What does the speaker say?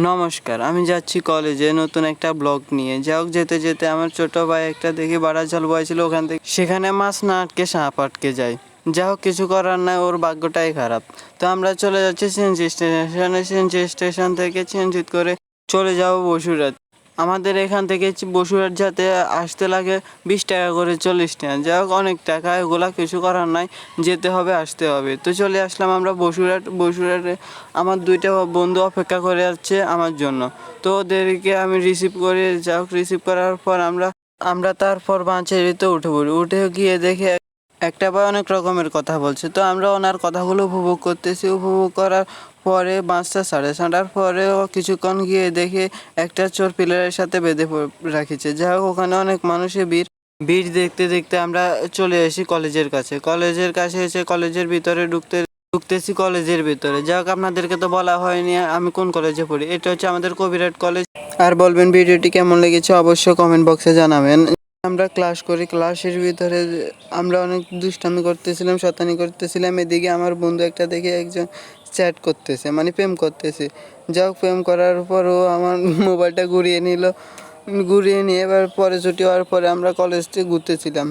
নমস্কার, আমি যাচ্ছি কলেজে নতুন একটা ব্লগ নিয়ে। যাই হোক, যেতে যেতে আমার ছোট ভাই একটা দেখি বাড়াজাল বয় ছিল, ওখান থেকে সেখানে মাছ না আটকে সাপ আটকে যায়। যাই হোক, কিছু করার নাই, ওর ভাগ্যটাই খারাপ। তো আমরা চলে যাচ্ছি সিএনজি স্টেশনে। সিএনজি স্টেশন থেকে সিএনজি করে চলে যাব বসুরহাট। আমাদের এখান থেকে বসুরহাট যেতে আসতে লাগে 20 টাকা করে, 40 টাকা। যাই হোক, অনেক টাকা, এগুলা কিছু করার নাই, যেতে হবে আসতে হবে। তো চলে আসলাম আমরা বসুরহাটে। আমার 2টা বন্ধু অপেক্ষা করে যাচ্ছে আমার জন্য। তো ওদেরকে আমি রিসিভ করে, যাই হোক, রিসিভ করার পর আমরা তারপর বাঁচাইতে উঠে পড়ি। উঠে গিয়ে দেখে একটা ভাই অনেক রকমের কথা বলছে। তো আমরা ওনার কথাগুলো উপভোগ করতেছি। উপভোগ করার পরে বাসটা ছাড়ার পরেও কিছুক্ষণ গিয়ে দেখে একটা চোর পিলারের সাথে বেঁধে রাখিছে। যাই হোক, ওখানে অনেক মানুষের ভিড় দেখতে দেখতে আমরা চলে আসি কলেজের কাছে এসে কলেজের ভিতরে ঢুকতেছি কলেজের ভিতরে। যাই হোক, আপনাদেরকে তো বলা হয়নি আমি কোন কলেজে পড়ি। এটা হচ্ছে আমাদের কবিরাট কলেজ। আর বলবেন ভিডিওটি কেমন লেগেছে অবশ্যই কমেন্ট বক্সে জানাবেন। আমরা ক্লাস করি, ক্লাসের ভিতরে আমরা অনেক দুষ্টামি করতেছিলাম, শয়তানি করতেছিলাম। এদিকে আমার বন্ধু একটা দেখে একজন চ্যাট করতেছে, মানে প্রেম করতেছে। যাই হোক, প্রেম করার পরও আমার মোবাইলটা ঘুরিয়ে নিয়ে এবার পরে ছুটি হওয়ার পরে আমরা কলেজটি ঘুরতেছিলাম।